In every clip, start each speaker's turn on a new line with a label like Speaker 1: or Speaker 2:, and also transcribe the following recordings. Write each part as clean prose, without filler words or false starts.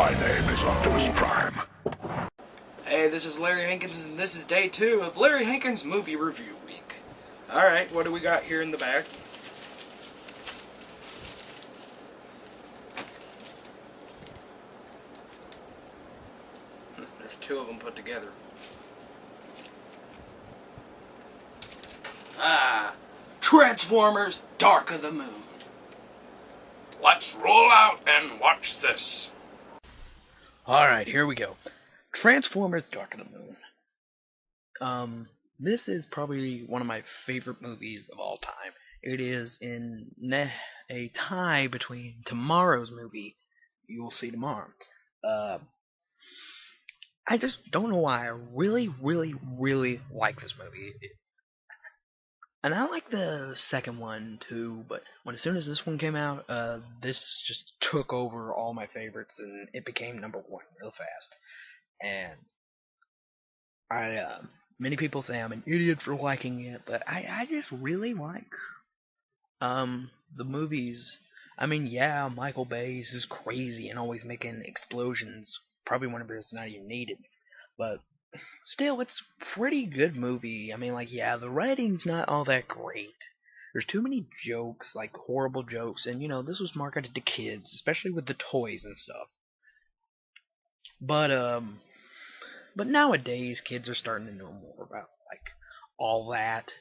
Speaker 1: My name is Optimus Prime.
Speaker 2: Hey, this is Larry Hankins, and this is day 2 of Larry Hankins Movie Review Week. Alright, what do we got here in the bag? There's 2 of them put together. Transformers Dark of the Moon. Let's roll out and watch this. Alright, here we go. Transformers Dark of the Moon. This is probably one of my favorite movies of all time. It is in a tie between tomorrow's movie you will see tomorrow. I just don't know why. I really like this movie. And I like the second one too, but as soon as this one came out, this just took over all my favorites, and it became #1 real fast. And many people say I'm an idiot for liking it, but I just really like the movies. I mean, yeah, Michael Bay is crazy and always making explosions, probably whenever it's not even needed, but still, it's a pretty good movie. I mean, like, yeah, the writing's not all that great. There's too many jokes, like horrible jokes, and this was marketed to kids, especially with the toys and stuff. But nowadays, kids are starting to know more about, like, all that.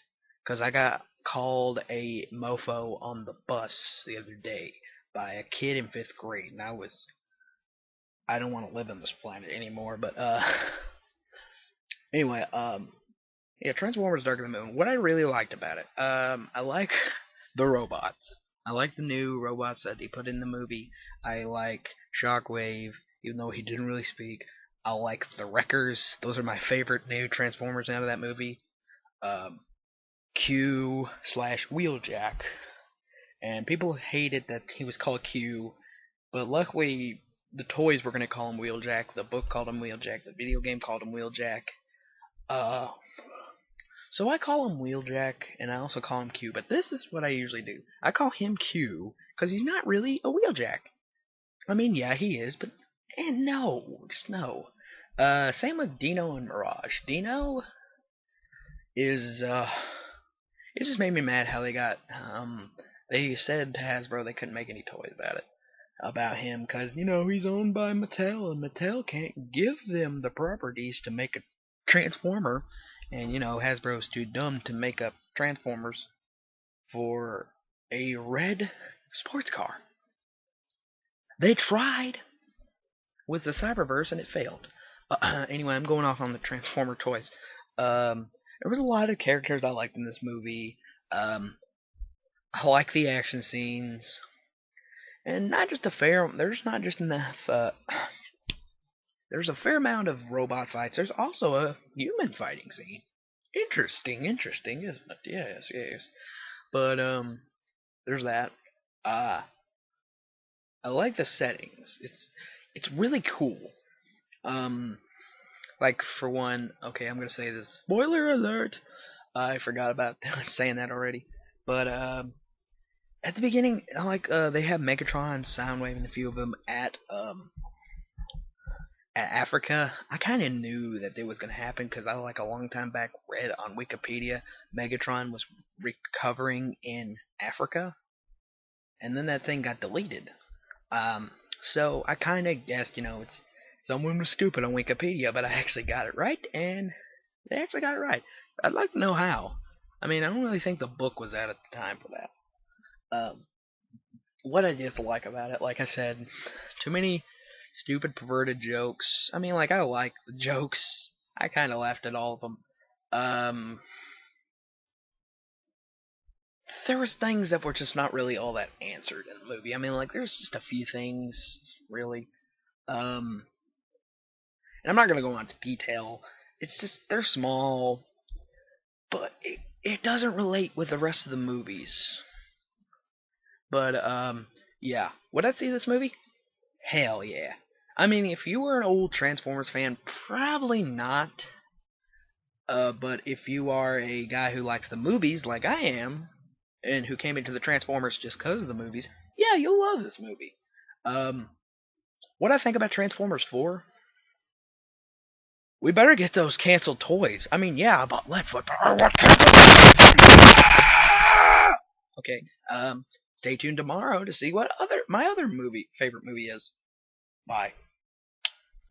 Speaker 2: Because I got called a mofo on the bus the other day by a kid in 5th grade, and I don't want to live on this planet anymore, but, anyway, yeah, Transformers Dark of the Moon. What I really liked about it, I like the robots. I like the new robots that they put in the movie. I like Shockwave, even though he didn't really speak. I like the Wreckers. Those are my favorite new Transformers out of that movie. Q/Wheeljack. And people hated that he was called Q, but luckily the toys were going to call him Wheeljack. The book called him Wheeljack. The video game called him Wheeljack. So I call him Wheeljack, and I also call him Q, but this is what I usually do. I call him Q, because he's not really a Wheeljack. I mean, yeah, he is, but no. Same with Dino and Mirage. Dino is, it just made me mad how they got, they said to Hasbro they couldn't make any toys about him, because, he's owned by Mattel, and Mattel can't give them the properties to make a Transformer, and Hasbro's too dumb to make up Transformers for a red sports car. They tried with the Cyberverse and it failed. Anyway, I'm going off on the Transformer toys. There was a lot of characters I liked in this movie. I like the action scenes, and there's not just enough. There's a fair amount of robot fights. There's also a human fighting scene. Interesting, isn't it? Yes. But there's that. I like the settings. It's really cool. Like, for one, okay, I'm gonna say this. Spoiler alert! I forgot about saying that already. But at the beginning, like, they have Megatron, Soundwave, and a few of them at Africa. I kind of knew that it was going to happen because I, like, a long time back, read on Wikipedia Megatron was recovering in Africa, and then that thing got deleted. So I kind of guessed, it's someone was stupid on Wikipedia, but I actually got it right, and they actually got it right. I'd like to know how. I mean, I don't really think the book was out at the time for that. What I dislike about it, like I said, too many stupid perverted jokes. I mean, like, I like the jokes. I kind of laughed at all of them. There was things that were just not really all that answered in the movie. I mean, like, there's just a few things, really. And I'm not gonna go into detail. It's just, they're small, but it doesn't relate with the rest of the movies. But, yeah. Would I see this movie? Hell yeah. I mean, if you were an old Transformers fan, probably not. But if you are a guy who likes the movies like I am, and who came into the Transformers just because of the movies, yeah, you'll love this movie. What I think about Transformers 4? We better get those canceled toys. I mean, yeah, I bought Leadfoot, but I want canceled. Okay, stay tuned tomorrow to see what my other favorite movie is. Bye.